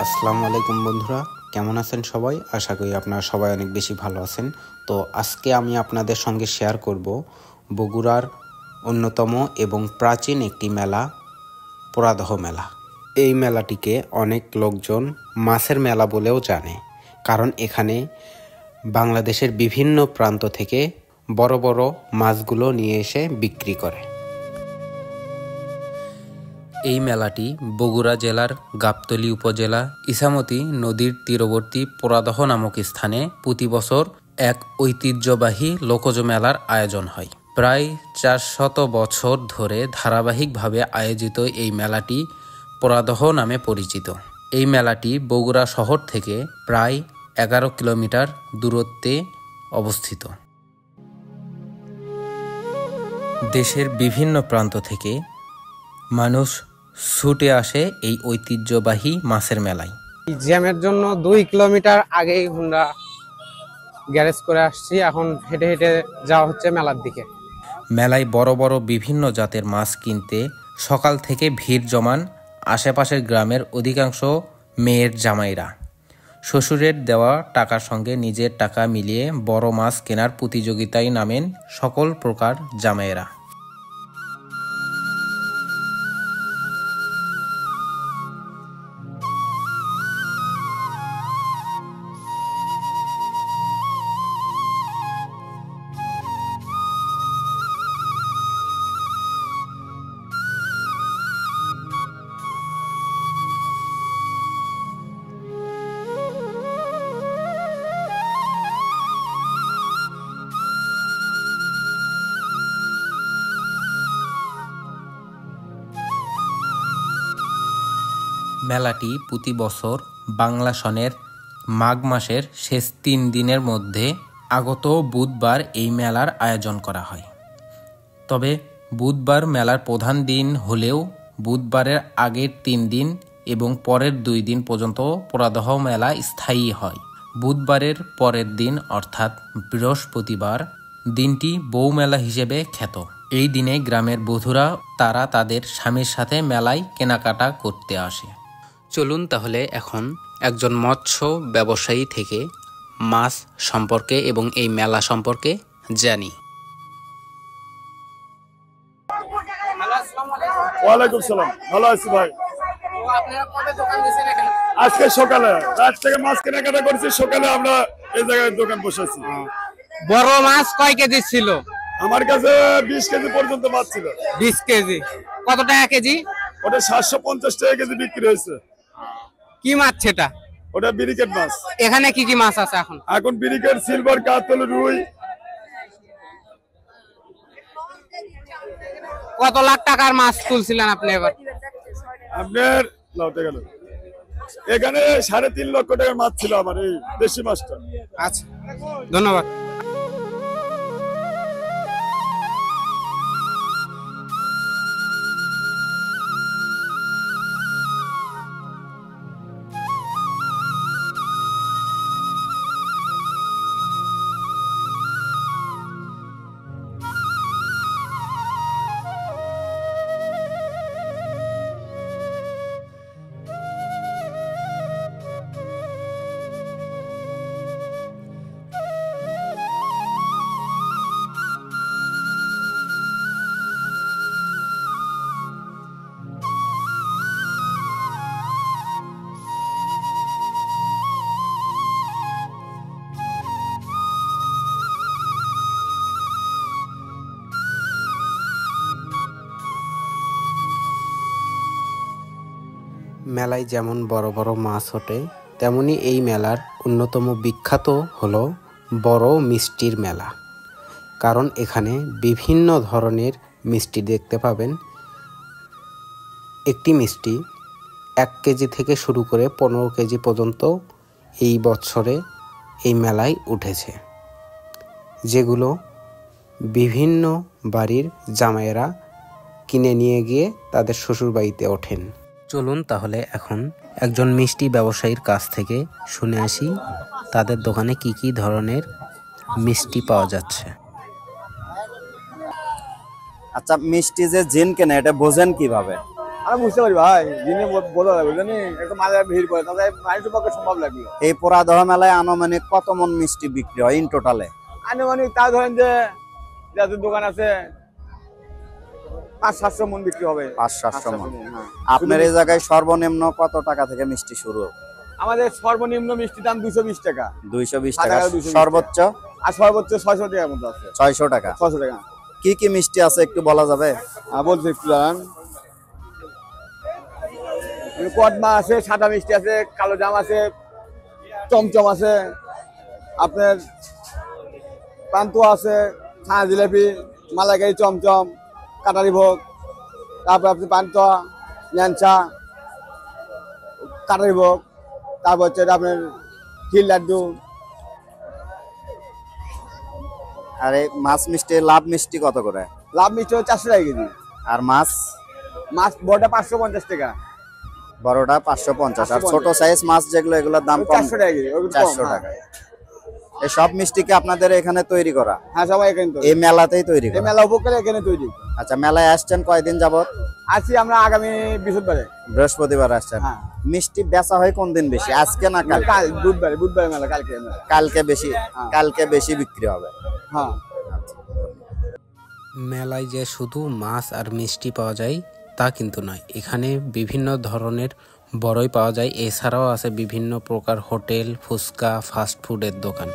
আসসালামু আলাইকুম বন্ধুরা, কেমন আছেন সবাই? আশা করি আপনারা সবাই অনেক বেশি ভালো আছেন। তো আজকে আমি আপনাদের সঙ্গে শেয়ার করব বগুড়ার অন্যতম এবং প্রাচীন একটি মেলা, পোড়াদহ মেলা। এই মেলাটিকে অনেক লোকজন মাছের মেলা বলেও জানে, কারণ এখানে বাংলাদেশের বিভিন্ন প্রান্ত থেকে বড় বড় মাছগুলো নিয়ে এসে বিক্রি করে। এই মেলাটি বগুড়া জেলার গাবতলী উপজেলা ইছামতি নদীর তীরবর্তী পোড়াদহ নামক স্থানে প্রতি বছর এক ঐতিহ্যবাহী লোকজ মেলার আয়োজন হয়। প্রায় 400 বছর ধরে ধারাবাহিকভাবে আয়োজিত এই মেলাটি পোড়াদহ নামে পরিচিত। এই মেলাটি বগুড়া শহর থেকে প্রায় 11 কিলোমিটার দূরত্বে অবস্থিত। দেশের বিভিন্ন প্রান্ত থেকে মানুষ ছুটে আসে এই ঐতিহ্যবাহী মাছের মেলায়। জ্যামের জন্য 2 কিলোমিটার আগেই আমরা গ্যারেজ করে আসছি, এখন হেঁটে হেঁটে যাওয়া হচ্ছে মেলার দিকে। মেলায় বড় বড় বিভিন্ন জাতের মাছ কিনতে সকাল থেকে ভিড় জমান আশেপাশের গ্রামের অধিকাংশ মেয়ের জামাইরা। শ্বশুরের দেওয়া টাকার সঙ্গে নিজের টাকা মিলিয়ে বড় মাছ কেনার প্রতিযোগিতায় নামেন সকল প্রকার জামাইয়েরা। মেলাটি প্রতি বছর বাংলা সনের মাঘ মাসের শেষ 3 দিনের মধ্যে আগত বুধবার এই মেলার আয়োজন করা হয়। তবে বুধবার মেলার প্রধান দিন হলেও বুধবারের আগের 3 দিন এবং পরের 2 দিন পর্যন্ত পোড়াদহ মেলা স্থায়ী হয়। বুধবারের পরের দিন অর্থাৎ বৃহস্পতিবার দিনটি বউ মেলা হিসেবে খ্যাত। এই দিনে গ্রামের বধূরা তারা তাদের স্বামীর সাথে মেলায় কেনাকাটা করতে আসে। চলুন তাহলে এখন একজন মৎস্য ব্যবসায়ী থেকে মাছ সম্পর্কে এবং এই মেলা সম্পর্কে জানি। ওয়ালাইকুম সালাম, ভালো আছি ভাই। আজকে সকালে রাত থেকে মাছ কেনাকাটা করছি, সকালে আমরা এই জায়গায় দোকান বসেছি। বড় মাছ কয় কেজি ছিল? আমার কাছে 20 কেজি পর্যন্ত মাছ ছিল। 20 কেজি কত টাকা কেজি? ওটা 750 টাকা কেজি বিক্রি হয়েছে। কি মাছ সেটা? ওটা ব্রিকেট মাছ। এখানে কি কি মাছ আছে এখন? এখন ব্রিকেট, সিলভার, কাতল, রুই। কত লাখ টাকার মাছ তুলছিলেন আপনি এবার? আপনার লাউতে গেল এখানে 3.5 লক্ষ টাকার মাছ ছিল আমার এই দেশি মাছটা। আচ্ছা, ধন্যবাদ। মেলায় যেমন বড় বড় মাছ ওঠে, তেমনি এই মেলার অন্যতম বিখ্যাত হলো বড় মিষ্টির মেলা। কারণ এখানে বিভিন্ন ধরনের মিষ্টি দেখতে পাবেন। একটি মিষ্টি 1 কেজি থেকে শুরু করে 15 কেজি পর্যন্ত এই বছরে এই মেলায় উঠেছে, যেগুলো বিভিন্ন বাড়ির জামাইয়েরা কিনে নিয়ে গিয়ে তাদের শ্বশুরবাড়িতে ওঠেন। চলুন তাহলে এখন একজন মিষ্টি ব্যবসায়ীর কাছ থেকে শুনে আসি তাদের দোকানে কি কি ধরনের মিষ্টি পাওয়া যাচ্ছে। আচ্ছা, মিষ্টি যে জিন কেনে এটা বোঝেন কিভাবে? আমি বুঝতে পারি ভাই, দিনে বোঝা যাবে জানি একটু মাঝে ভিড় করে তাহলে মানুষের পক্ষে সম্ভব লাগবে। এই পোড়াদহ মেলায় আনুমানিক কত মন মিষ্টি বিক্রি হয় ইন টোটালে? আনুমানিক তা ধরেন যে যাদের দোকান আছে 500-700 মন বিক্রি হবে। 500-700 মন। হ্যাঁ। আপনার এই জায়গায় সর্বনিম্ন কত টাকা থেকে মিষ্টি শুরু? আমাদের সর্বনিম্ন মিষ্টি দাম 220 টাকা। 220 টাকা, টাকা। 220 সর্বোচ্চ? আর সর্বোচ্চ 600 টাকার মধ্যে আছে। 600 টাকা। 600 টাকা। কি কি মিষ্টি আছে একটু বলা যাবে? বলছি একটু দাঁড়ান। কদমা আছে, সাদা মিষ্টি আছে, কালো জাম আছে, চমচম আছে, আপনার পান্তুয়া আছে, ছানা জিলাপি, মালাইকারি, চমচম, কাটারি ভোগ, তারপর আপনি পান্তুয়া, ল্যাংচা, কাটারি ভোগ, তারপর হচ্ছে আপনার ঘির লাড্ডু। আর এই মাছ মিষ্টি, লাভ মিষ্টি কত করে? লাভ মিষ্টি 400 টাকা কেজি। আর মাছ? মাছ বড়টা 550 টাকা। বড়টা 550। আর ছোট সাইজ মাছ যেগুলো এগুলোর দাম কম? 400 টাকা কেজি। 400 টাকা। এই সব মিষ্টি কি আপনাদের এখানে তৈরি করা? হ্যাঁ, সবাই এখানে তৈরি। এই মেলাতেই তৈরি এই করা? মেলা উপকারে এখানে তৈরি। আচ্ছা, মেলায় আসছেন কয়দিন যাবত? আছি আমরা আগামী বৃহস্পতিবারে। বৃহস্পতিবার আসছেন। হ্যাঁ। মিষ্টি বেচা হয় কোন দিন বেশি, আজকে না কাল? কাল বুধবারে মেলা, কালকে মেলা। কালকে বেশি? কালকে বেশি বিক্রি হবে। হ্যাঁ। মেলায় যে শুধু মাছ আর মিষ্টি পাওয়া যায় তা কিন্তু নয়, এখানে বিভিন্ন ধরনের বড়ই পাওয়া যায়। এছাড়াও আছে বিভিন্ন প্রকার হোটেল, ফুচকা, ফাস্ট ফুডের দোকান।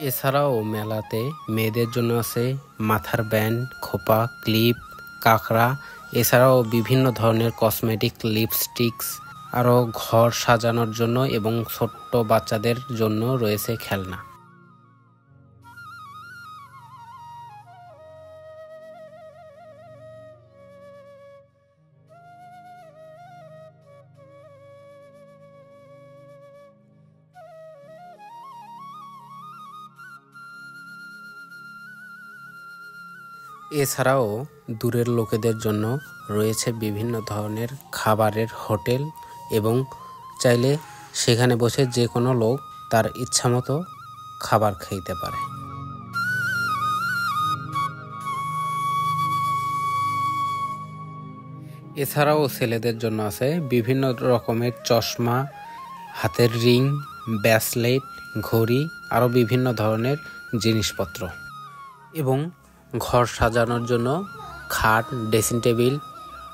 এছাড়াও মেলাতে মেয়েদের জন্য আছে মাথার ব্যান্ড, খোপা, ক্লিপ, কাঁকড়া, এছাড়াও বিভিন্ন ধরনের কসমেটিক, লিপস্টিক্স, আরও ঘর সাজানোর জন্য এবং ছোট্ট বাচ্চাদের জন্য রয়েছে খেলনা। এছাড়াও দূরের লোকেদের জন্য রয়েছে বিভিন্ন ধরনের খাবারের হোটেল এবং চাইলে সেখানে বসে যে কোনো লোক তার ইচ্ছামতো খাবার খেতে পারে। এছাড়াও ছেলেদের জন্য আছে বিভিন্ন রকমের চশমা, হাতের রিং, ব্রেসলেট, ঘড়ি, আরও বিভিন্ন ধরনের জিনিসপত্র এবং ঘর সাজানোর জন্য খাট, ড্রেসিং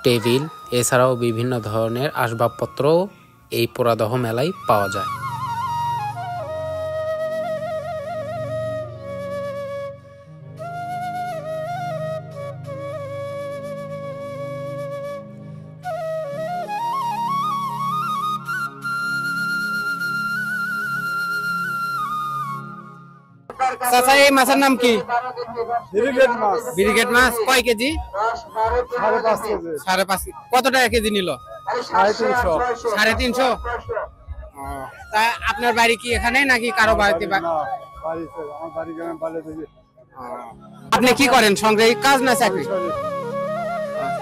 টেবিল, এছাড়াও বিভিন্ন ধরনের আসবাবপত্র এই পোড়াদহ মেলায় পাওয়া যায়। চাচা, এই মাছের নাম কি? ব্রিগেড মাছ কয় কেজি? 5.5 কেজি। 5.5। কত টাকা কেজি নিল? 350। 350। তা আপনার বাড়ি কি এখানে নাকি কারো বাড়িতে? আপনি কি করেন, সংগ্রাহী কাজ না চাকরি?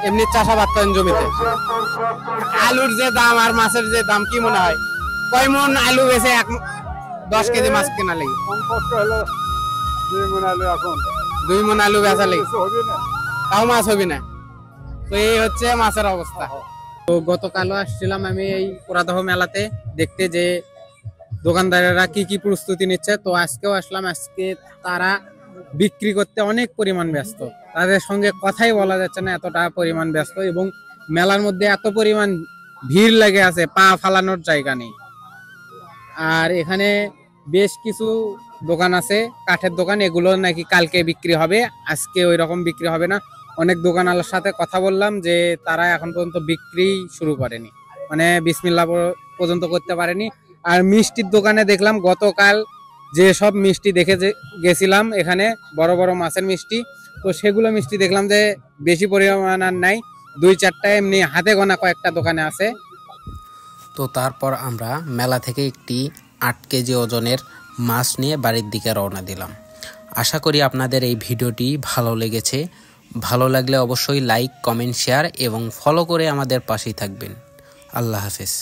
এমনি চাষাবাদ করেন জমিতে? আলুর যে দাম আর মাছের যে দাম কি মনে হয়? কয় মন আলু বেচে 10 কেজি মাছ কেনা লাগে? 2 মন আলু বেচা লাগে, তাও মাছ হবে না। তো এই হচ্ছে মাছের অবস্থা। তো গতকালও আসছিলাম আমি এই পোড়াদহ মেলাতে দেখতে যে দোকানদারেরা কি কি প্রস্তুতি নিচ্ছে। তো আজকেও আসলাম। আজকে তারা বিক্রি করতে অনেক পরিমাণ ব্যস্ত, তাদের সঙ্গে কথাই বলা যাচ্ছে না, এতটা পরিমাণ ব্যস্ত। এবং মেলার মধ্যে এত পরিমাণ ভিড় লেগে আছে, পা ফালানোর জায়গা নেই। আর এখানে বেশ কিছু দোকান আছে, কাঠের দোকান, এগুলো নাকি কালকে বিক্রি হবে, আজকে ওই রকম বিক্রি হবে না। অনেক দোকানওয়ালার সাথে কথা বললাম যে তারা এখন পর্যন্ত বিক্রি শুরু করেনি, মানে বিসমিল্লাহ পর্যন্ত করতে পারেনি। আর মিষ্টির দোকানে দেখলাম গতকাল যে সব মিষ্টি দেখে গেছিলাম এখানে, বড় বড় মাছের মিষ্টি, তো সেগুলো মিষ্টি দেখলাম যে বেশি পরিমাণ আর নাই, 2-4টা এমনি হাতে গোনা কয়েকটা দোকানে আছে। তো তারপর আমরা মেলা থেকে একটি 8 কেজি ওজনের মাছ নিয়ে বাড়ির দিকে রওনা দিলাম। আশা করি আপনাদের এই ভিডিওটি ভালো লেগেছে। ভালো লাগলে অবশ্যই লাইক, কমেন্ট, শেয়ার এবং ফলো করে আমাদের পাশেই থাকবেন। আল্লাহ হাফেজ।